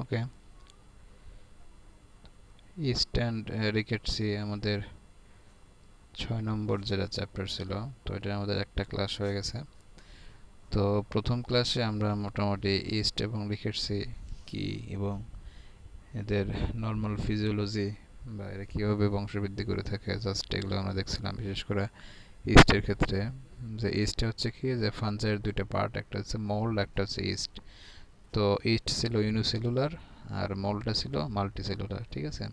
Okay, east and রিকেটসি আমাদের 6 নম্বর যেটা chapter ছিল, তো এটা আমাদের একটা ক্লাস হয়ে গেছে। তো প্রথম ক্লাসে আমরা মোটামুটি ইস্ট এবং রিকেটসি কি এবং এদের নর্মাল ফিজিওলজি বা এরা কীভাবে বংশবৃদ্ধি করে থাকে জাস্ট এগুলো আমরা দেখছিলাম। বিশেষ করে ইস্টের ক্ষেত্রে যে ইস্ট হচ্ছে কি যে ফাঞ্জাইয়ের দুইটা পার্ট, একটা হচ্ছে মোল্ড, একটা হচ্ছে ইস্ট। তো ইস্ট ছিল ইউনিসেলুলার আর মোল্ডটা ছিল মাল্টিসেলুলার, ঠিক আছে।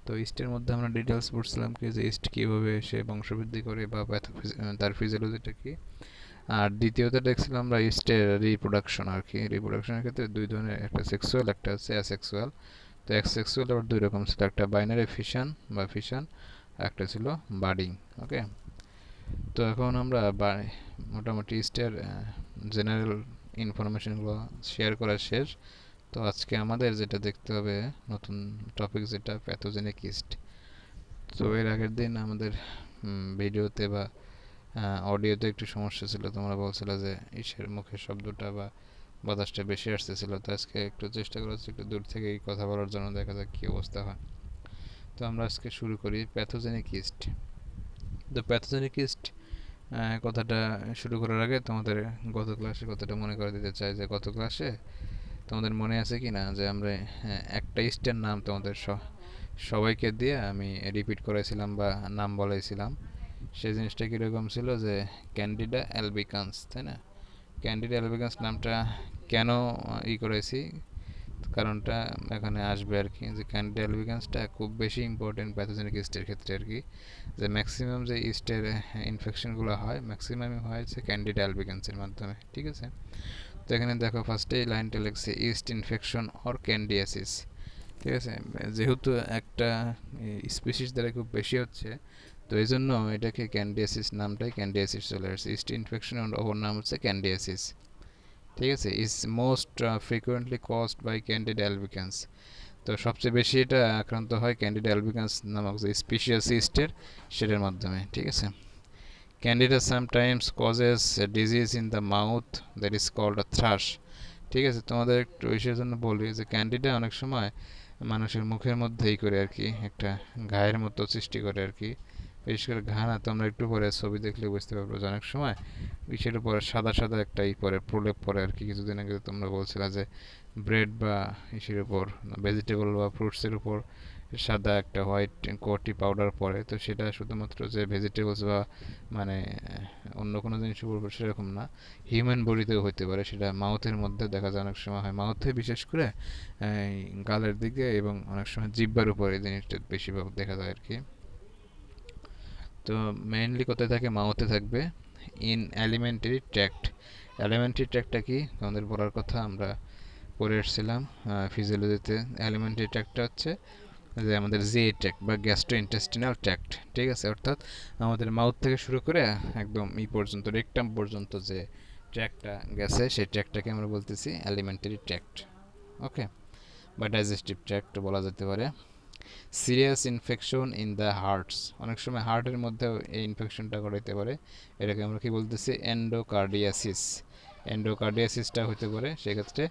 তো ইস্টের মধ্যে আমরা ডিটেলস পড়ছিলাম কি যে ইস্ট কীভাবে সে বংশবৃদ্ধি করে বা তার ফিজিওলজিটা কি। আর দ্বিতীয়ত দেখছিলাম আমরা ইস্টের রিপ্রোডাকশন আর কি। রিপ্রোডাকশনের ক্ষেত্রে দুই ধরনের, একটা সেক্সুয়াল, একটা হচ্ছে অ্যাসেক্সুয়াল। তো অ্যাসেক্সুয়াল আবার দুই রকম ছিল, একটা বাইনারি ফিশন, একটা ছিল বাডিং। ওকে, তো এখন আমরা মোটামুটি ইস্টের জেনারেল ইনফরমেশনগুলো শেয়ার করা শেষ। তো আজকে আমাদের যেটা দেখতে হবে নতুন টপিক, যেটা প্যাথোজেনিক ইস্ট। তো এর আগের দিন আমাদের ভিডিওতে বা অডিওতে একটু সমস্যা ছিল, তোমরা বলছিলে যে ইসের মুখের শব্দটা বা বাতাসটা বেশি আসতেছিল। তো আজকে একটু চেষ্টা করা হচ্ছে একটু দূর থেকে কথা বলার জন্য, দেখা যাক কী অবস্থা হয়। তো আমরা আজকে শুরু করি প্যাথোজেনিক ইস্ট। তো প্যাথোজেনিক ইস্ট কথাটা শুরু করার আগে তোমাদের গত ক্লাসে কথাটা মনে করে দিতে চাই যে গত ক্লাসে তোমাদের মনে আছে কি না যে আমরা একটা ইস্টের নাম তোমাদের সবাইকে দিয়ে আমি রিপিট করেছিলাম বা নাম বলেছিলাম। সেই জিনিসটা কীরকম ছিল যে ক্যান্ডিডা অ্যালবিকান্স, তাই না? ক্যান্ডিডা অ্যালবিকান্স নামটা কেন করেছি, কারণটা এখানে আসবে আর কি। যে ক্যান্ডিডা অ্যালবিকান্সটা খুব বেশি ইম্পর্টেন্ট প্যাথোজেনিক ইস্টের ক্ষেত্রে আর কি। যে ম্যাক্সিমাম যে ইস্টের ইনফেকশনগুলো হয় ম্যাক্সিমামই হয়েছে ক্যান্ডিডা অ্যালবিকান্সের মাধ্যমে, ঠিক আছে। তো এখানে দেখো ফার্স্টেই লাইনটা লিখছে ইস্ট ইনফেকশন অর ক্যান্ডিয়াসিস, ঠিক আছে। যেহেতু একটা স্পিসিস দ্বারা খুব বেশি হচ্ছে, তো এই জন্য এটাকে ক্যান্ডিয়াসিস নামটাই ক্যান্ডিয়াসিস চলে আসছে। ইস্ট ইনফেকশন অপর নাম হচ্ছে ক্যান্ডিয়াসিস, ঠিক আছে। Is most frequently caused by Candida albicans. তো সবচেয়ে বেশি এটা আক্রান্ত হয় ক্যান্ডিডা অ্যালবিকান্স নামক যে স্পিসিয়াস ইস্টের, সেটার মাধ্যমে, ঠিক আছে। Candida sometimes causes disease in the mouth that is called a thrush, ঠিক আছে। তোমাদের একটু ইসের জন্য বলি যে ক্যান্ডিডা অনেক সময় মানুষের মুখের মধ্যেই করে আর কি, একটা ঘায়ের মতো সৃষ্টি করে আর কি। বিশেষ করে ঘা না, তোমরা একটু পরে ছবি দেখলে বুঝতে পারবো যে অনেক সময় ইসের উপরে সাদা সাদা একটা পরে প্রলেপ পরে আর কি। কিছুদিন আগে তোমরা বলছিলা যে ব্রেড বা ইসের উপর, ভেজিটেবল বা ফ্রুটসের উপর সাদা একটা হোয়াইট কোটি পাউডার পরে, তো সেটা শুধুমাত্র যে ভেজিটেবলস বা মানে অন্য কোনো জিনিসের উপর সেরকম না, হিউম্যান বডিতেও হতে পারে। সেটা মাউথের মধ্যে দেখা যায়, অনেক সময় হয় মাউথে, বিশেষ করে গালের দিকে, এবং অনেক সময় জিহ্বার উপরে এই জিনিসটা বেশিরভাগ দেখা যায় আর কি। তো মেইনলি কোথায় থাকে? মাউথে থাকবে। In alimentary tract. অ্যালিমেন্টারি ট্র্যাক্টটা কি আমাদের বলার কথা, আমরা পড়ে এসেছিলাম ফিজিওলজিতে। অ্যালিমেন্টারি ট্র্যাক্টটা হচ্ছে যে আমাদের জিএ ট্র্যাক্ট বা গ্যাস্ট্রো ইন্টেস্টিনাল ট্র্যাক্ট, ঠিক আছে। অর্থাৎ আমাদের মাউথ থেকে শুরু করে একদম পর্যন্ত, রেকটাম পর্যন্ত যে ট্র্যাক্টটা গেছে, সেই ট্র্যাক্টটাকে আমরা বলতেছি অ্যালিমেন্টারি ট্র্যাক্ট, ওকে, বা ডাইজেস্টিভ ট্র্যাক্ট বলা যেতে পারে। Serious infection in the hertz, অনেক সময় হার্টের মধ্যেও এই ইনফেকশনটা ঘটাইতে পারে। এটাকে আমরা কি বলতেছি? এন্ডোকার্ডিয়াসিস। এন্ডোকার্ডিয়াসিসটা হতে পারে সেক্ষেত্রে,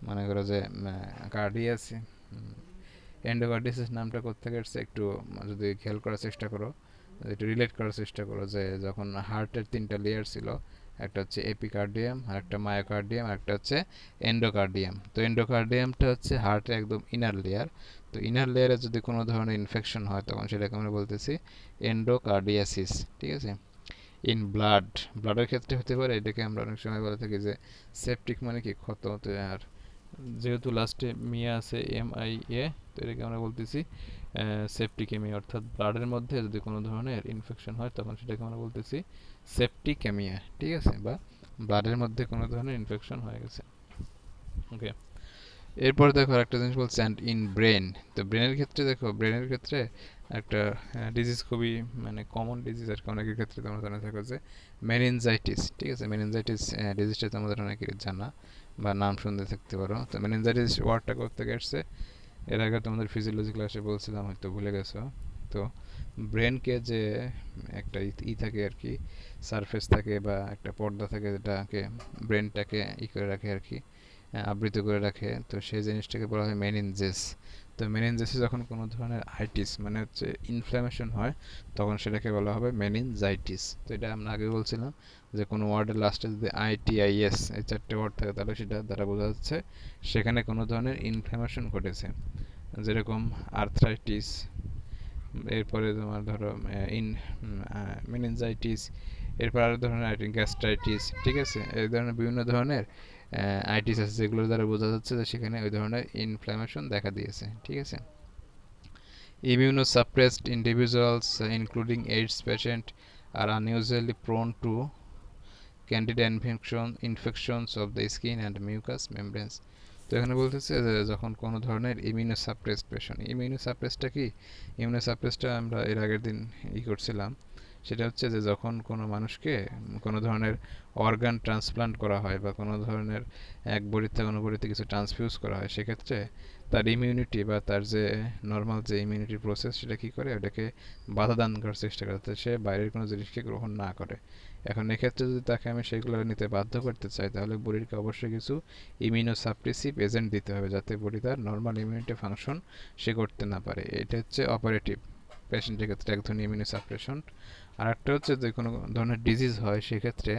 মনে করো যে কার্ডিয়াসিস, এন্ডোকার্ডিয়াসিস নামটা কোত্থেকে এসেছে একটু যদি খেয়াল করার চেষ্টা করো, একটু রিলেট করার চেষ্টা করো, যে যখন হার্টের 3টা লেয়ার ছিল, একটা হচ্ছে এপিকার্ডিয়াম, আর একটা মায়োকার্ডিয়াম, আর একটা হচ্ছে এন্ডোকার্ডিয়াম। তো এন্ডোকার্ডিয়ামটা হচ্ছে হার্টের একদম ইনার লেয়ার। তো ইনার লেয়ারে যদি কোনো ধরনের ইনফেকশন হয়, তখন সেটাকে আমরা বলতেছি এন্ডোকার্ডিয়াসিস, ঠিক আছে। ইন ব্লাডের ক্ষেত্রে হতে পারে। এটাকে আমরা অনেক সময় বলে থাকি যে সেপটিক, মানে কি ক্ষত। আর যেহেতু লাস্টে মিয়া আছে, MIA, তো এটাকে আমরা বলতেছি সেপটিকেমিয়া। অর্থাৎ ব্লাডের মধ্যে যদি কোনো ধরনের ইনফেকশন হয়, তখন সেটাকে আমরা বলতেছি সেপটিকেমিয়া, ঠিক আছে, বা ব্লাডের মধ্যে কোনো ধরনের ইনফেকশন হয়ে গেছে, ওকে। এরপর দেখো একটা জিনিস বলছে অ্যান্ড ইন ব্রেন। তো ব্রেনের ক্ষেত্রে দেখো, ব্রেনের ক্ষেত্রে একটা ডিজিজ খুবই মানে কমন ডিজিজ আর কি, অনেকের ক্ষেত্রে তোমরা জানা থাকো যে মেনিনজাইটিস, ঠিক আছে। মেনিনজাইটিস ডিজিজটা তোমাদের অনেকের জানা বা নাম শুনতে থাকতে পারো। তো মেনিনজাইটিস ওয়ার্ডটা কোথেকে আসছে, এর আগে তোমাদের ফিজিওলজি ক্লাসে বলছিলাম, হয়তো ভুলে গেছো। তো ব্রেনকে যে একটা থাকে আর কি, সারফেস থাকে বা একটা পর্দা থাকে, যেটাকে ব্রেনটাকে করে রাখে আর কি, আবৃত করে রাখে, তো সেই জিনিসটাকে বলা হয় মেনিনজেস। তো মেনিনজেসে যখন কোনো ধরনের আইটিস মানে হচ্ছে ইনফ্ল্যামেশন হয়, তখন সেটাকে বলা হবে মেনিনজাইটিস। তো এটা আমরা আগে বলছিলাম যে কোনো ওয়ার্ডের লাস্টে যদি আইটিআইএস এই 4টে ওয়ার্ড থাকে, তাহলে সেটা দ্বারা বোঝা যাচ্ছে সেখানে কোনো ধরনের ইনফ্ল্যামেশন ঘটেছে। যেরকম আর্থ্রাইটিস, এরপরে তোমার ধরো ইন মেনিনজাইটিস, এরপর আরও ধরনের গ্যাস্ট্রাইটিস, ঠিক আছে? এই ধরনের বিভিন্ন ধরনের আইটিস আছে যেগুলোর দ্বারা বোঝা যাচ্ছে যে সেখানে ওই ধরনের ইনফ্ল্যামেশন দেখা দিয়েছে, ঠিক আছে? Immunosuppressed individuals, including AIDS patient, are unusually prone to candida infections of the skin and mucous membranes. তো এখানে বলতেছে যে যখন কোনো ধরনের ইমিউনোসাপ্রেসড পেশেন্ট, ইমিউনোসাপ্রেসডটা কি? ইমিউনোসাপ্রেসডটা আমরা এর আগের দিন করছিলাম। সেটা হচ্ছে যে যখন কোনো মানুষকে কোনো ধরনের অর্গান ট্রান্সপ্লান্ট করা হয় বা কোনো ধরনের এক বডির থেকে অন্য বডিতে কিছু ট্রান্সফিউজ করা হয়, সেক্ষেত্রে তার ইমিউনিটি বা তার যে নর্মাল যে ইমিউনিটি প্রসেস সেটা কী করে, ওটাকে বাধা দান করার চেষ্টা করে, যাতে সে বাইরের কোনো জিনিসকে গ্রহণ না করে। এখন এক্ষেত্রে যদি তাকে আমি সেগুলো নিতে বাধ্য করতে চাই, তাহলে বডিকে অবশ্যই কিছু ইমিউনোসাপ্রেসিভ এজেন্ট দিতে হবে, যাতে বডি তার নর্মাল ইমিউনিটি ফাংশন সে করতে না পারে। এটা হচ্ছে অপারেটিভ পেশেন্টের ক্ষেত্রে এক ধরনের ইমিউনোসাপ্রেশন। আর একটা হচ্ছে যে কোনো ধরনের ডিজিজ হয়, সেক্ষেত্রে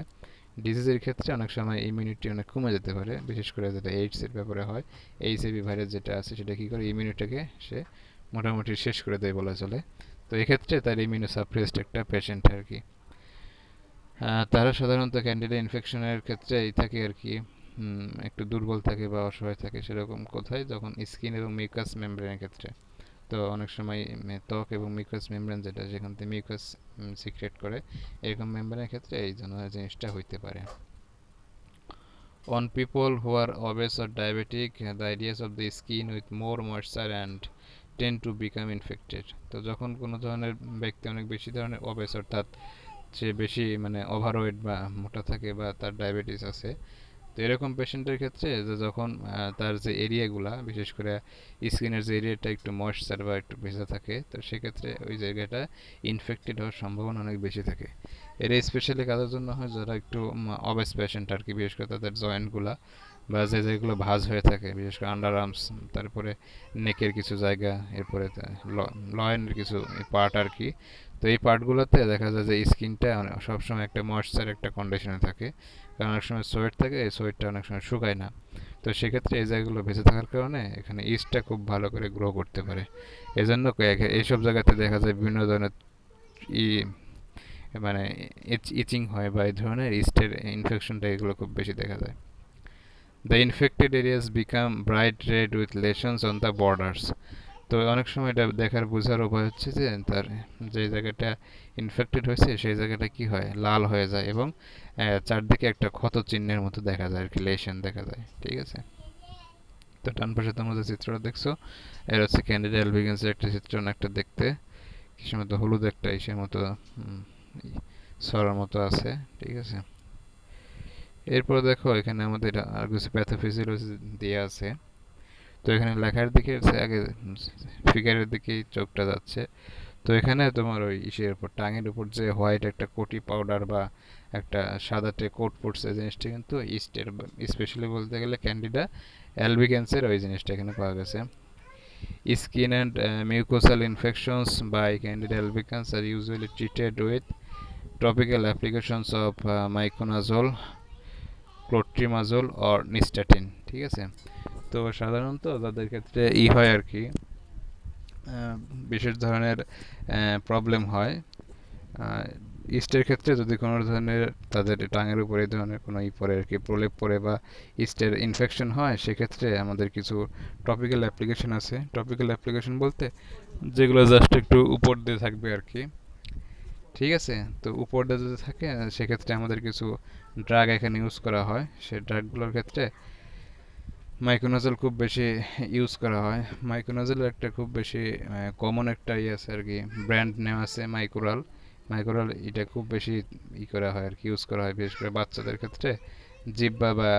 ডিজিজের ক্ষেত্রে অনেক সময় ইমিউনিটি অনেক কমে যেতে পারে, বিশেষ করে যেটা এইডসের ব্যাপারে হয়। এইচআইভি ভাইরাস যেটা আছে সেটা কী করে, ইমিউনিটিকে সে মোটামুটি শেষ করে দেয় বলা চলে। তো এক্ষেত্রে তার ইমিউনোসাপ্রেসড একটা পেশেন্ট আর কি। তারা সাধারণত ক্যান্ডিডা ইনফেকশনের ক্ষেত্রে এই থাকে আর কি, একটু দুর্বল থাকে বা অসহায় থাকে। সেরকম কোথায়, যখন স্কিন এবং মিউকাস মেমব্রেনের ক্ষেত্রে। তো অনেক সময় ত্বক এবং মিউকাস মেমব্রেন যেটা, সেখান থেকে মিউকাস সিক্রেট করে, এরকম মেমব্রেনের ক্ষেত্রে এই জন্য জিনিসটা হইতে পারে। On people who are obese or diabetic, the areas of the skin with more moisture and tend to become infected. তো যখন কোনো ধরনের ব্যক্তি অনেক বেশি ধরনের অবেস, অর্থাৎ সে বেশি মানে ওভারওয়েট বা মোটা থাকে বা তার ডায়াবেটিস আছে, তো এরকম পেশেন্টের ক্ষেত্রে যে যখন তার যে এরিয়াগুলা, বিশেষ করে স্কিনের যে এরিয়াটা একটু ময়েশ্চার বা একটু ভেজা থাকে, তো সেক্ষেত্রে ওই জায়গাটা ইনফেক্টেড হওয়ার সম্ভাবনা অনেক বেশি থাকে। এটা স্পেশালি কাদের জন্য হয়, যারা একটু অবেস পেশেন্ট আর কি, বিশেষ করে তাদের জয়েন্টগুলা বা যে যেগুলো ভাঁজ হয়ে থাকে, বিশেষ করে আন্ডার আর্মস, তারপরে নেকের কিছু জায়গা, এরপরে লয়েনের কিছু পার্ট আর কি। তো এই পার্টগুলোতে দেখা যায় যে স্কিনটা সবসময় একটা ময়েশ্চার একটা কন্ডিশনে থাকে, কারণ অনেক সময় সোয়েট থাকে, এই সোয়েটটা অনেক সময় শুকায় না। তো সেক্ষেত্রে এই জায়গাগুলো ভেজে থাকার কারণে এখানে ইস্টটা খুব ভালো করে গ্রো করতে পারে। এজন্য এইসব জায়গাতে দেখা যায় বিভিন্ন ধরনের ই মানে ইচিং হয় বা এই ধরনের ইস্টের ইনফেকশনটা এগুলো খুব বেশি দেখা যায়। The infected areas become bright red with lessons on the borders. তো অনেক সময় এটা দেখার বোঝার উপায় হচ্ছে যে তার যে জায়গাটা ইনফেক্টেড হয়েছে সেই জায়গাটা কি হয়, লাল হয়ে যায় এবং চারদিকে একটা ক্ষত চিহ্নের মতো দেখা যায় আর কি, লেশন দেখা যায়, ঠিক আছে? তো ডান পাশে তোমরা যে চিত্রটা দেখছো, এর হচ্ছে ক্যান্ডিডা অ্যালবিগেন্সের একটা চিত্র, একটা দেখতে কিসের মতো, হলুদ একটা ইসের মতো সরার মতো আছে, ঠিক আছে? এরপর দেখো এখানে আমাদের আর কিছু প্যাথোফিজিওলজি দেওয়া আছে। তো এখানে লেখার দিকে আগে ফিগারের দিকেই চোখটা যাচ্ছে। তো এখানে তোমার ওই ইসের উপর, টাঙের উপর যে হোয়াইট একটা কোটি পাউডার বা একটা সাদাটে কোট পড়ছে, জিনিসটা কিন্তু ইস্টের, স্পেশালি বলতে গেলে ক্যান্ডিডা অ্যালবিগেন্সের ওই জিনিসটা এখানে পাওয়া গেছে। Skin and mucosal infections by Candida albicans are usually treated with topical applications of miconazole, clotrimazole or nystatin, ঠিক আছে? তো সাধারণত তাদের ক্ষেত্রে হয় আর কি, বিশেষ ধরনের প্রবলেম হয় ইস্টের ক্ষেত্রে, যদি কোনো ধরনের তাদের টাঙের উপরে এই ধরনের কোনো পরে আর কি, প্রলেপ পরে বা ইস্টের ইনফেকশন হয়, সেক্ষেত্রে আমাদের কিছু টপিক্যাল অ্যাপ্লিকেশন আছে। টপিক্যাল অ্যাপ্লিকেশন বলতে যেগুলো জাস্ট একটু উপর দিয়ে থাকবে আর কি, ঠিক আছে? তো উপর দিয়ে যদি থাকে, সেক্ষেত্রে আমাদের কিছু ড্রাগ এখানে ইউজ করা হয়। সেই ড্রাগগুলোর ক্ষেত্রে মাইকোনাজল খুব বেশি ইউজ করা হয়। মাইকোনাজলের একটা খুব বেশি কমন একটা আছে আর কি, ব্র্যান্ড নেম আছে মাইকোরাল। মাইকোরাল এটা খুব বেশি করা হয় আর কি, ইউজ করা হয় বিশেষ করে বাচ্চাদের ক্ষেত্রে। জিহ্বা বা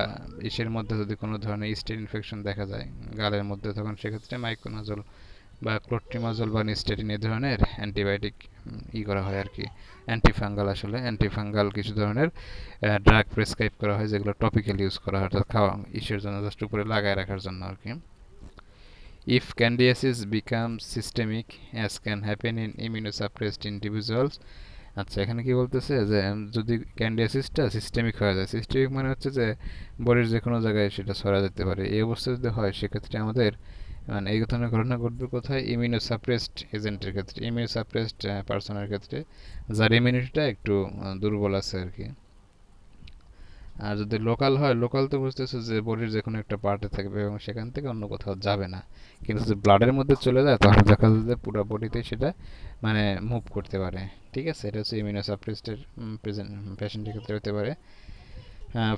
ইসের মধ্যে যদি কোনো ধরনের ইস্টের ইনফেকশন দেখা যায় গালের মধ্যে, তখন সেক্ষেত্রে মাইকোনাজল বা ক্লোট্রিমাজোল বা নিস্টেটিন এই ধরনের অ্যান্টিবায়োটিক করা হয় আর কি, অ্যান্টিফাঙ্গাল, আসলে অ্যান্টিফাঙ্গাল কিছু ধরনের ড্রাগ প্রেসক্রাইব করা হয় যেগুলো টপিক্যাল ইউজ করা হয়, অর্থাৎ খাওয়া ইসের জন্য, জাস্ট উপরে লাগায় রাখার জন্য আর কি। If candidiasis becomes systemic, as can happen in immunosuppressed individuals, আচ্ছা এখানে কি বলতেছে যে যদি ক্যান্ডিডিয়াসিসটা সিস্টেমিক হয়ে যায়, সিস্টেমিক মানে হচ্ছে যে বডির যে কোনো জায়গায় সেটা ছড়া যেতে পারে, এই অবস্থা যদি হয় সেক্ষেত্রে আমাদের মানে এই ধরনের ঘটনা ঘটবে কোথায়, ইমিউনোসাপ্রেসড এজেন্টের ক্ষেত্রে, ইমিউনোসাপ্রেসড পার্সনের ক্ষেত্রে যার ইমিউনিটিটা একটু দুর্বল আছে আর কি। আর যদি লোকাল হয়, লোকাল তো বুঝতেছো যে বডির যে কোনো একটা পার্টে থাকবে এবং সেখান থেকে অন্য কোথাও যাবে না, কিন্তু যদি ব্লাডের মধ্যে চলে যায় তাহলে দেখা যায় যে পুরো বডিতে সেটা মানে মুভ করতে পারে। ঠিক আছে, এটা হচ্ছে ইমিউনোসাপ্রেসডের প্রেজেন্ট পেশেন্টের ক্ষেত্রে হতে পারে।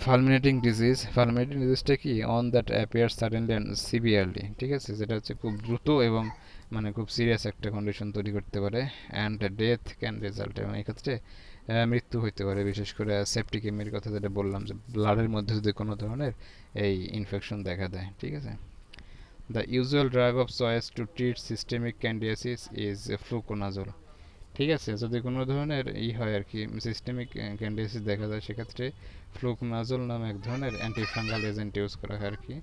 ফালমিনেটিং ডিজিজ, ফালমিনেটিং ডিজিজটা কি, on that appear suddenly and severely, ঠিক আছে, যেটা হচ্ছে খুব দ্রুত এবং মানে খুব সিরিয়াস একটা কন্ডিশন তৈরি করতে পারে। অ্যান্ড ডেথ ক্যান রেজাল্ট, এবং এক্ষেত্রে মৃত্যু হইতে পারে, বিশেষ করে সেপ্টিকেমির কথা যেটা বললাম, যে ব্লাডের মধ্যে যদি কোনো ধরনের এই ইনফেকশন দেখা দেয়। ঠিক আছে, the usual drug of choice to treat systemic candidiasis is fluconazole. ঠিক আছে, যদি কোনো ধরনের হয় আর কি, সিস্টেমিক ক্যান্ডিডিয়াসিস দেখা যায়, সেক্ষেত্রে ফ্লুকোনাজোল নামে এক ধরনের অ্যান্টিফাঙ্গাল এজেন্ট ইউজ করা হয় আর কি।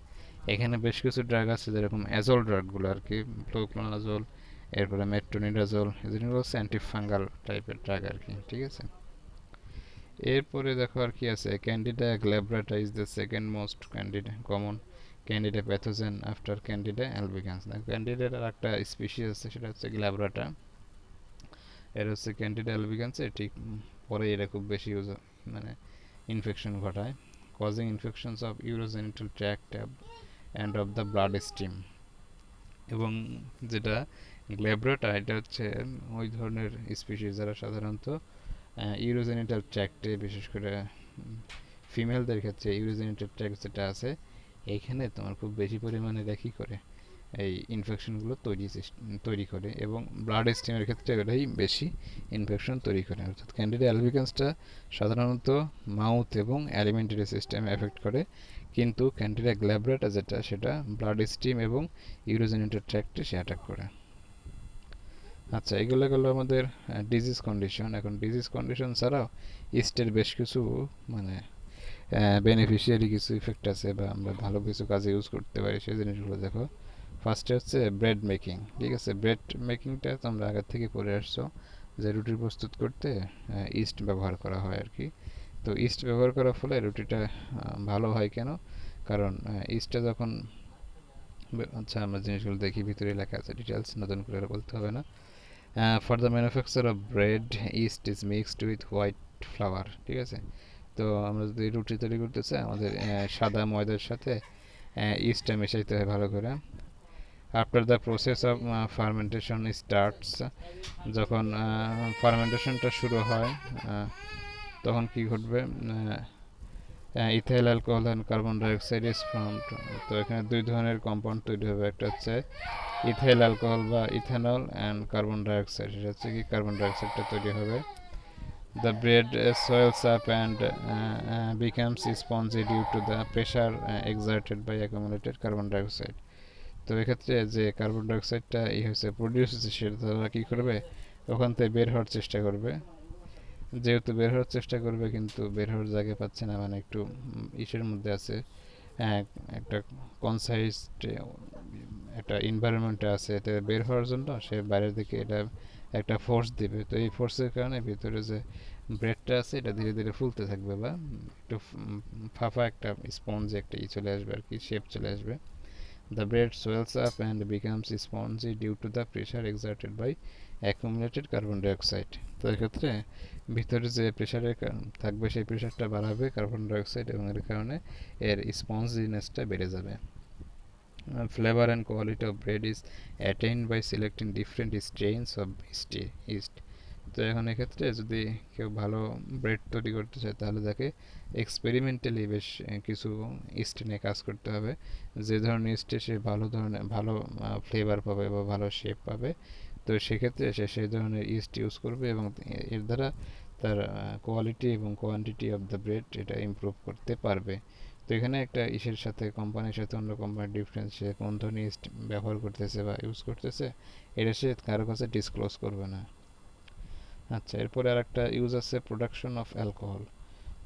এখানে বেশ কিছু ড্রাগ আছে যেরকম অ্যাজোল ড্রাগগুলো আর কি, ফ্লুকোনাজোল, এরপরে মেট্রোনিডাজোল, এগুলো হচ্ছে অ্যান্টিফাঙ্গাল টাইপের ড্রাগ আর কি। ঠিক আছে, এরপরে দেখো আর কি আছে, Candida glabrata is the second most Candida common Candida pathogen after Candida albicans. ক্যান্ডিডার আর একটা স্পিসিস আছে, সেটা হচ্ছে গ্ল্যাব্রাটা, এর হচ্ছে ক্যান্ডিডা অ্যালবিকান্সের ঠিক পরে এটা খুব বেশি ইউজ মানে ইনফেকশন ঘটায়, causing infections of urogenital tract and of the blood stream. এবং যেটা গ্ল্যাব্রাটা, এটা হচ্ছে ওই ধরনের স্পিসিস যারা সাধারণত ইউরোজেনিটাল ট্র্যাক্টে, বিশেষ করে ফিমেলদের ক্ষেত্রে ইউরোজেনিটাল ট্র্যাক্ট যেটা আছে, এইখানে তোমার খুব বেশি পরিমাণে দেখি করে এই ইনফেকশনগুলো তৈরি করে, এবং ব্লাড স্ট্রিমের ক্ষেত্রে এটাই বেশি ইনফেকশন তৈরি করে। অর্থাৎ ক্যান্ডিডা অ্যালবিকান্সটা সাধারণত মাউথ এবং অ্যালিমেন্টারি সিস্টেম এফেক্ট করে, কিন্তু ক্যান্ডিডা গ্ল্যাব্রাটা যেটা, সেটা ব্লাড স্ট্রিম এবং ইউরোজেনিটাল ট্র্যাক্টে সে অ্যাটাক করে। আচ্ছা, এগুলো গেলো আমাদের ডিজিজ কন্ডিশন। এখন ডিজিজ কন্ডিশন ছাড়াও ইস্টের বেশ কিছু মানে বেনিফিশিয়ারি কিছু ইফেক্ট আছে, বা আমরা ভালো কিছু কাজে ইউজ করতে পারি, সেই জিনিসগুলো দেখো। ফার্স্টে হচ্ছে ব্রেড মেকিং। ঠিক আছে, ব্রেড মেকিংটা তোমরা আগের থেকে পড়ে আসছো, যে রুটি প্রস্তুত করতে ইস্ট ব্যবহার করা হয় আর কি। তো ইস্ট ব্যবহার করার ফলে রুটিটা ভালো হয় কেন, কারণ ইস্টটা যখন, আচ্ছা আমরা জিনিসগুলো দেখি, ভিতরে লেখা আছে ডিটেলস, নতুন করে বলতে হবে না। For the manufacture of bread, east is mixed with white flower. ঠিক আছে, তো আমরা যদি রুটি তৈরি করতে চাই, আমাদের সাদা ময়দার সাথে ইস্টটা মেশাইতে হয় ভালো করে। After the process of fermentation starts, যখন ফার্মেন্টেশনটা শুরু হয় তখন কি ঘটবে, ethyl alcohol and carbon dioxide is formed. তো এখানে দুই ধরনের কম্পাউন্ড তৈরি হবে, একটা হচ্ছে ইথাইল অ্যালকোহল বা ইথানল, অ্যান্ড কার্বন ডাইঅক্সাইড, সেটা হচ্ছে কি কার্বন ডাইঅক্সাইডটা তৈরি হবে। The bread swells up and becomes spongy due to the pressure exerted by accumulated carbon dioxide. তো এক্ষেত্রে যে কার্বন ডাইঅক্সাইডটা হচ্ছে প্রডিউস হচ্ছে, সেটা তারা কী করবে, ওখান থেকে বের হওয়ার চেষ্টা করবে। যেহেতু বের হওয়ার চেষ্টা করবে কিন্তু বের হওয়ার জায়গা পাচ্ছে না, মানে একটু ইসের মধ্যে আছে, একটা কনসাইজড একটা এনভায়রনমেন্টে আছে, এটা বের হওয়ার জন্য সে বাইরের দিকে এটা একটা ফোর্স দিবে। তো এই ফোর্সের কারণে ভিতরে যে ব্রেডটা আছে এটা ধীরে ধীরে ফুলতে থাকবে, বা একটু ফাঁপা একটা স্পঞ্জ একটা চলে আসবে আর কি, শেপ চলে আসবে। The bread swells up and becomes spongy due to the pressure exerted by accumulated carbon dioxide. তো এক্ষেত্রে ভিতরে যে প্রেশারে থাকবে, সেই প্রেশারটা বাড়াবে কার্বন ডাইঅক্সাইড, এবং এর কারণে এর স্পঞ্জিনেসটা বেড়ে যাবে। Flavor and quality of bread is attained by selecting different strains of yeast. তো এখন এক্ষেত্রে যদি কেউ ভালো ব্রেড তৈরি করতে চায়, তাহলে তাকে এক্সপেরিমেন্টালি বেশ কিছু ইস্ট নিয়ে কাজ করতে হবে, যে ধরনের ইস্টে সে ভালো ফ্লেভার পাবে বা ভালো শেপ পাবে। তো সেক্ষেত্রে সে সেই ধরনের ইস্ট ইউজ করবে, এবং এর দ্বারা তার কোয়ালিটি এবং কোয়ান্টিটি অফ দ্য ব্রেড এটা ইমপ্রুভ করতে পারবে। তো এখানে একটা ইসের সাথে কোম্পানির সাথে অন্য কোম্পানির ডিফারেন্স, সে কোন ধরনের ইস্ট ব্যবহার করতেছে বা ইউজ করতেছে এটা সে কারো কাছে ডিসক্লোজ করবে না। আচ্ছা, এরপরে আর একটা ইউজ আছে প্রোডাকশন অফ অ্যালকোহল।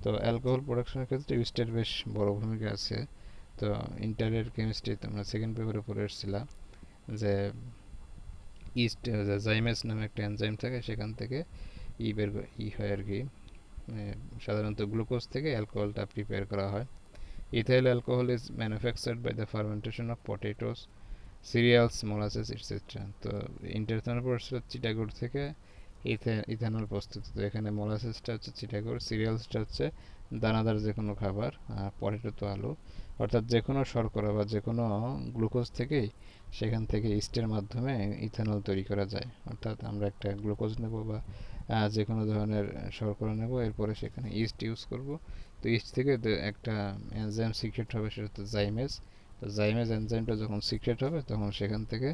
তো অ্যালকোহল প্রোডাকশনের ক্ষেত্রে ইস্টের বেশ বড় ভূমিকা আছে। তো ইন্টারের কেমিস্ট্রি তোমরা সেকেন্ড পেপারে পড়ে এসেছিলা যে ইস্ট জাইমেস নামে একটা এনজাইম থাকে, সেখান থেকে ই হয় আর কি, সাধারণত গ্লুকোজ থেকে অ্যালকোহলটা প্রিপেয়ার করা হয়। Ethyl alcohol is manufactured by the fermentation of potatoes, cereals, molasses etcetera. তো ইন্টারন্যাশনাল পড়ছিল চিটাগোর থেকে ইথানল প্রস্তুত। তো এখানে মোলাসেসটা হচ্ছে চিটাগোর, সিরিয়ালসটা হচ্ছে দানাদার যে কোনো খাবার, আর পটেটো তো আলু। অর্থাৎ যে কোনো শর্করা বা যে কোনো গ্লুকোজ থেকেই সেখান থেকে ইস্টের মাধ্যমে ইথানল তৈরি করা যায়। অর্থাৎ আমরা একটা গ্লুকোজ নেব বা যে কোনো ধরনের শর্করা নেব, এরপরে সেখানে ইস্ট ইউজ করব। তো ইস্ট থেকে একটা এনজাইম সিক্রেট হবে, সেটা হচ্ছে জাইমেজ। তো জাইমেজ এনজাইমটা যখন সিক্রেট হবে তখন সেখান থেকে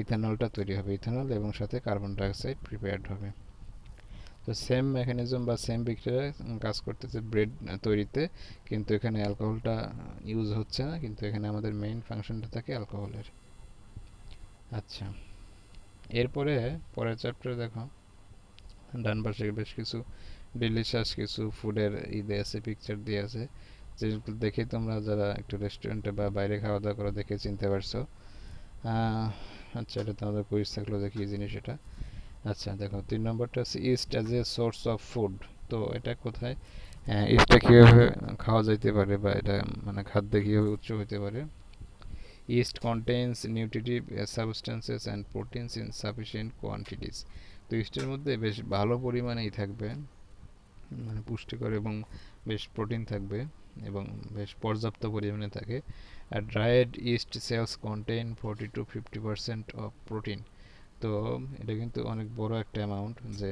ইথানলটা তৈরি হবে, ইথানল এবং সাথে কার্বন ডাইঅক্সাইড প্রিপেয়ার্ড হবে। তো সেম মেকানিজম বা সেম বিক্রিয়া কাজ করতেছে ব্রেড তৈরিতে, কিন্তু এখানে অ্যালকোহলটা ইউজ হচ্ছে না, কিন্তু এখানে আমাদের মেইন ফাংশনটা থাকে অ্যালকোহলের। আচ্ছা, এরপরে পরের চ্যাপ্টারে দেখো ডান পাশে বেশ কিছু ডিলিশিয়াস কিছু ফুডের দিয়ে আছে, পিকচার দিয়ে আছে, যেগুলো দেখে তোমরা যারা একটু রেস্টুরেন্টে বা বাইরে খাওয়া দাওয়া করে দেখে চিনতে পারছো। আচ্ছা, এটা তোমাদের কুইজ থাকলো যে কী জিনিস এটা। আচ্ছা দেখো, 3 নম্বরটা হচ্ছে east as a source of food. তো এটা কোথায়, ইস্টটা কীভাবে খাওয়া যাইতে পারে বা এটা মানে খাদ্যে কীভাবে উৎস হতে পারে। East contains nutritive substances and proteins in sufficient quantities. তো ইস্টের মধ্যে বেশ ভালো পরিমাণেই থাকবে, মানে পুষ্টিকর এবং বেশ প্রোটিন থাকবে এবং বেশ পর্যাপ্ত পরিমাণে থাকে। আর dried yeast cells contain 40 to 50% of protein. তো এটা কিন্তু অনেক বড় একটা অ্যামাউন্ট, যে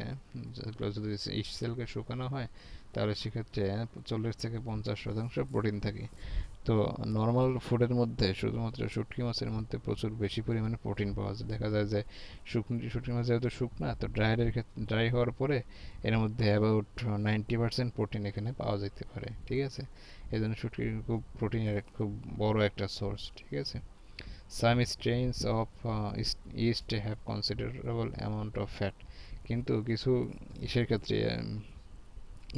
যদি ইস্ট সেলকে শুকানো হয় তাহলে সেক্ষেত্রে 40 থেকে 50% প্রোটিন থাকে। তো নর্মাল ফুডের মধ্যে শুধুমাত্র শুটকি মাছের মধ্যে প্রচুর বেশি পরিমাণে প্রোটিন পাওয়া যায়। দেখা যায় যে শুটকি মাছ যেহেতু শুকনা, তো ড্রাই হওয়ার পরে এর মধ্যে অ্যাবাউট 90% প্রোটিন এখানে পাওয়া যেতে পারে। ঠিক আছে, এই জন্য শুটকি খুব প্রোটিনের খুব বড় একটা সোর্স। ঠিক আছে, some strains of yeast have considerable amount of fat. কিন্তু কিছু ইসের ক্ষেত্রে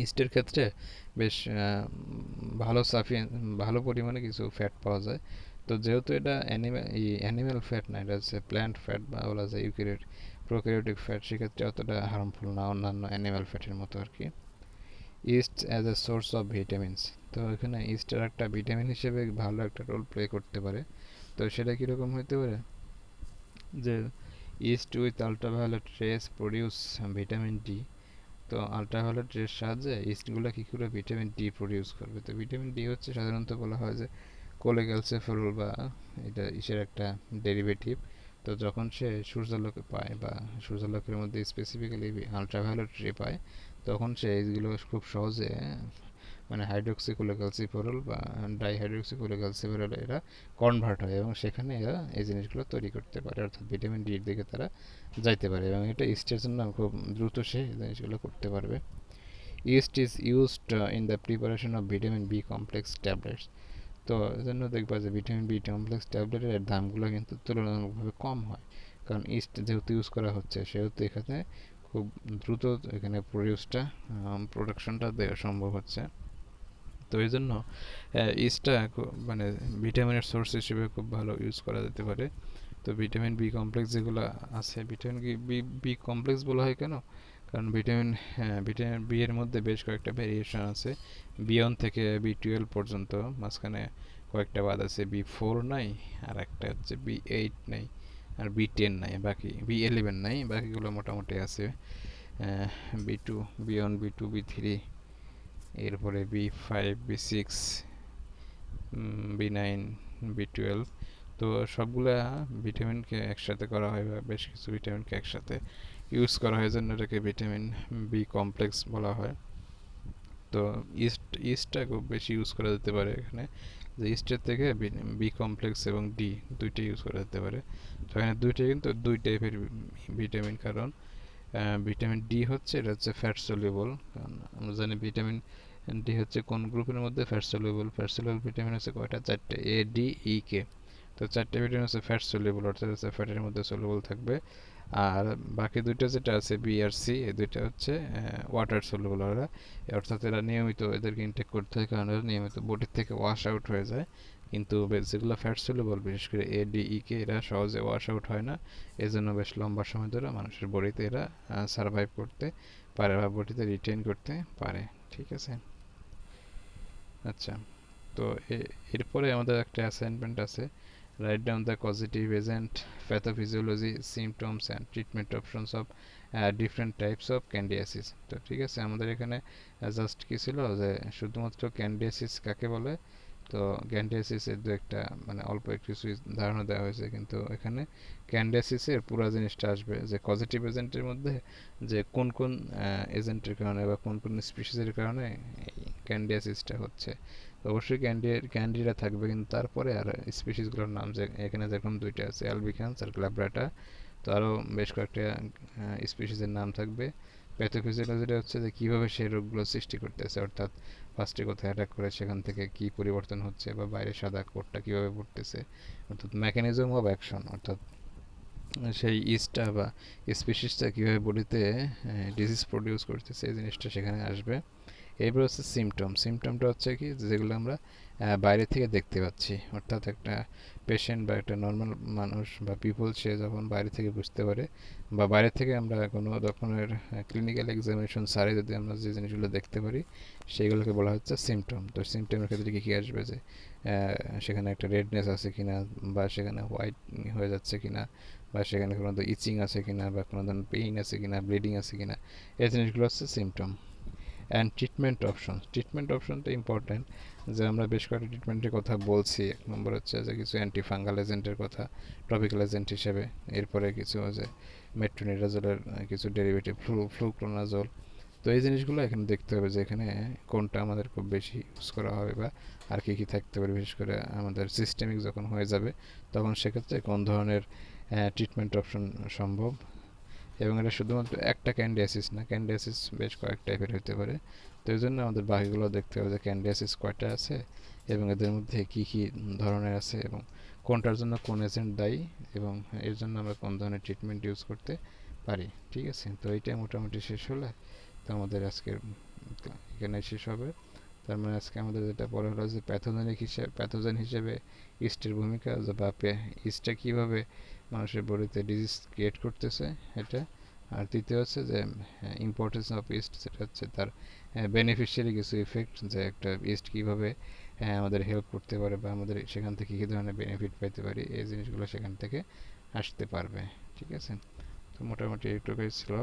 ইস্টের ক্ষেত্রে বেশ ভালো পরিমাণে কিছু ফ্যাট পাওয়া যায়। তো যেহেতু এটা অ্যানিম্যাল ফ্যাট না, এটা হচ্ছে প্ল্যান্ট ফ্যাট বা বলা যায় প্রোক্যারিওটিক ফ্যাট, সেক্ষেত্রে অতটা হার্মফুল না অন্যান্য অ্যানিম্যাল ফ্যাটের মতো আর কি। East as a source of vitamins. তো এখানে ইস্টের একটা ভিটামিন হিসেবে ভালো একটা রোল প্লে করতে পারে। তো সেটা কীরকম হতে পারে, যে east with ultraviolet race produce vitamin D. তো আলট্রাভায়োলেট রের সাহায্যে ইস্টগুলো কী করে ভিটামিন ডি প্রডিউস করবে। তো ভিটামিন ডি হচ্ছে সাধারণত বলা হয় যে কোলেক্যালসিফেরল বা এটা ইসের একটা ডেরিভেটিভ। তো যখন সে সূর্যালোকে পায় বা সূর্যালোকের মধ্যে স্পেসিফিক্যালি আলট্রাভায়োলেট রে পায়, তখন সে এইগুলো খুব সহজে মানে হাইড্রোক্সিকোলেক্যালসিফেরল বা ডাইহাইড্রোক্সিকোলেক্যালসিফেরল এরা কনভার্ট হয় এবং সেখানে এরা এই জিনিসগুলো তৈরি করতে পারে, অর্থাৎ ভিটামিন ডির দিকে তারা যাইতে পারে এবং এটা ইস্টের জন্য খুব দ্রুত সে জিনিসগুলো করতে পারবে। Yeast is used in the preparation of vitamin B complex tablets. তো এজন্য দেখবা যে ভিটামিন বি কমপ্লেক্স ট্যাবলেটের দামগুলো কিন্তু তুলনামূলকভাবে কম হয়, কারণ ইস্ট যেহেতু ইউজ করা হচ্ছে সেহেতু এখানে খুব দ্রুত এখানে প্রোডাকশনটা দেওয়া সম্ভব হচ্ছে। তো এই জন্য ইস্টটা মানে ভিটামিনের সোর্স হিসেবে খুব ভালো ইউজ করা যেতে পারে। তো ভিটামিন বি কমপ্লেক্স যেগুলো আছে, ভিটামিন বি কমপ্লেক্স বলা হয় কেন, কারণ ভিটামিন বি এর মধ্যে বেশ কয়েকটা ভেরিয়েশন আছে, বি1 থেকে বি12 পর্যন্ত, মাঝখানে কয়েকটা বাদ আছে, বি4 নাই, আর একটা হচ্ছে বি8 নাই, আর বি10 নাই, বাকি বি11 নাই, বাকিগুলো মোটামুটি আছে। বি2, বি1, বি2, বি3, এরপরে বি5, বি6, বি9, বি12। তো সবগুলা ভিটামিনকে একসাথে করা হয় বা বেশ কিছু ভিটামিনকে একসাথে ইউজ করা হয়, জন্য এটাকে ভিটামিন বি কমপ্লেক্স বলা হয়। তো ইস্টটা খুব বেশি ইউজ করা যেতে পারে এখানে, যে ইস্টের থেকে বি কমপ্লেক্স এবং ডি দুইটাই ইউজ করা যেতে পারে। তো এখানে দুইটাই কিন্তু দুই টাইপের ভিটামিন, কারণ ভিটামিন ডি হচ্ছে এটা হচ্ছে ফ্যাট সলিউবল, কারণ আমরা জানি ভিটামিন ডি হচ্ছে কোন গ্রুপের মধ্যে fat soluble. Fat soluble vitamin হচ্ছে কয়টা? 4টে, এ ডি ই কে। তো 4টে ভিটামিন হচ্ছে ফ্যাট সলিউবল, অর্থাৎ হচ্ছে ফ্যাটের মধ্যে সলিউবল থাকবে। আর বাকি দুইটা যেটা আছে বি আর সি, এই দুইটা হচ্ছে ওয়াটার সলিউবল। অর্থাৎ এরা নিয়মিত এদেরকে ইনটেক করতে হয়, কারণ এরা নিয়মিত বডির থেকে ওয়াশ আউট হয়ে যায়। কিন্তু যেগুলো ফ্যাট সলিউবল, বিশেষ করে এ ডি ই কে, এরা সহজে ওয়াশ আউট হয় না। এজন্য বেশ লম্বা সময় ধরে মানুষের বডিতে এরা সারভাইভ করতে পারে বা বডিতে রিটেইন করতে পারে। ঠিক আছে, আচ্ছা। তো এরপরে আমাদের একটা অ্যাসাইনমেন্ট আছে, write down the causative agent, pathophysiology, symptoms and treatment options of different types of candidiasis. তো ঠিক আছে, আমাদের এখানে জাস্ট কি ছিল যে শুধুমাত্র ক্যান্ডিয়াসিস কাকে বলে, তো ক্যান্ডিয়াসিসের দু একটা মানে অল্প একটু ধারণা দেওয়া হয়েছে, কিন্তু এখানে ক্যান্ডিয়াসিসের পুরো জিনিসটা আসবে যে পজিটিভ এজেন্টের মধ্যে যে কোন কোন এজেন্টের কারণে বা কোন কোন স্পিসিসের কারণে এই ক্যান্ডিয়াসিসটা হচ্ছে। অবশ্যই ক্যান্ডিডা থাকবে, কিন্তু তারপরে আর স্পিসিসগুলোর নাম যে এখানে যেরকম দুইটা আছে, অ্যালবিকান্স আর গ্লাব্রাটা, তো আরও বেশ কয়েকটা স্পিসিসের নাম থাকবে। প্যাথোফিজিওলজিটা হচ্ছে যে কীভাবে সেই রোগগুলো সৃষ্টি করতেছে, অর্থাৎ ফার্স্টে কোথায় অ্যাটাক করে সেখান থেকে কী পরিবর্তন হচ্ছে বা বাইরে সাদা কোটটা কীভাবে পড়তেছে, অর্থাৎ মেকানিজম অফ অ্যাকশন, অর্থাৎ সেই ইস্টটা বা স্পিসিসটা কীভাবে বডিতে ডিজিজ প্রডিউস করতেছে, এই জিনিসটা সেখানে আসবে। এরপর হচ্ছে সিমটম। সিমটমটা হচ্ছে কি, যেগুলো আমরা বাইরে থেকে দেখতে পাচ্ছি, অর্থাৎ একটা পেশেন্ট বা একটা নর্মাল মানুষ বা পিপল, সে যখন বাইরে থেকে বুঝতে পারে বা বাইরে থেকে আমরা কোনো রকমের ক্লিনিক্যাল এক্সামিনেশন সারে যদি আমরা যে জিনিসগুলো দেখতে পারি, সেগুলোকে বলা হচ্ছে সিমটম। তো সিমটমের ক্ষেত্রে কী কী আসবে, যে সেখানে একটা রেডনেস আছে কিনা, বা সেখানে হোয়াইট হয়ে যাচ্ছে কিনা, বা সেখানে কোনো ইচিং আছে কিনা, বা কোনো ধরনের পেইন আছে কিনা, ব্লিডিং আছে কিনা, এই জিনিসগুলো হচ্ছে symptom. And treatment option. Treatment অপশনটা ইম্পর্ট্যান্ট, যে আমরা বেশ কয়েকটা ট্রিটমেন্টের কথা বলছি। এক নম্বর হচ্ছে যে কিছু অ্যান্টিফাঙ্গাল এজেন্টের কথা টপিক্যাল এজেন্ট হিসেবে, এরপরে কিছু যে মেট্রোনিডাজোলের কিছু ডেরিভেটিভ, ফ্লুক্লোনাজোল। তো এই জিনিসগুলো এখানে দেখতে হবে যে এখানে কোনটা আমাদের খুব বেশি ইউজ করা হবে, বা আর কী কী থাকতে পারে, বিশেষ করে আমাদের সিস্টেমিক যখন হয়ে যাবে তখন সেক্ষেত্রে কোন ধরনের ট্রিটমেন্ট অপশন সম্ভব। এবং এটা শুধুমাত্র একটা ক্যান্ডিয়াসিস না, ক্যান্ডিয়াসিস বেশ কয়েক টাইপের হতে পারে। তো এই জন্য আমাদের বাকিগুলো দেখতে হবে যে ক্যান্ডিয়াসিস কয়টা আছে এবং এদের মধ্যে কী কী ধরনের আছে এবং কোনটার জন্য কোন এজেন্ট দায়ী, এবং এর জন্য আমরা কোন ধরনের ট্রিটমেন্ট ইউজ করতে পারি। ঠিক আছে, তো এইটাই মোটামুটি শেষ হলে তো আমাদের আজকের এখানে শেষ হবে। তার মানে আজকে আমাদের যেটা পড়া হলো যে প্যাথোজেন হিসেবে ইস্টের ভূমিকা, বা ইস্টটা কীভাবে মানুষের বডিতে ডিজিজ ক্রিয়েট করতেছে এটা। আর তৃতীয় হচ্ছে যে ইম্পর্টেন্স অফ ইস্ট, সেটা হচ্ছে তার বেনিফিশিয়ারি কিছু ইফেক্ট, যে একটা ইস্ট কীভাবে আমাদের হেল্প করতে পারে বা আমাদের সেখান থেকে কী ধরনের বেনিফিট পেতে পারি, এই জিনিসগুলো সেখান থেকে আসতে পারবে। ঠিক আছে, তো মোটামুটি এইটুকুই ছিল।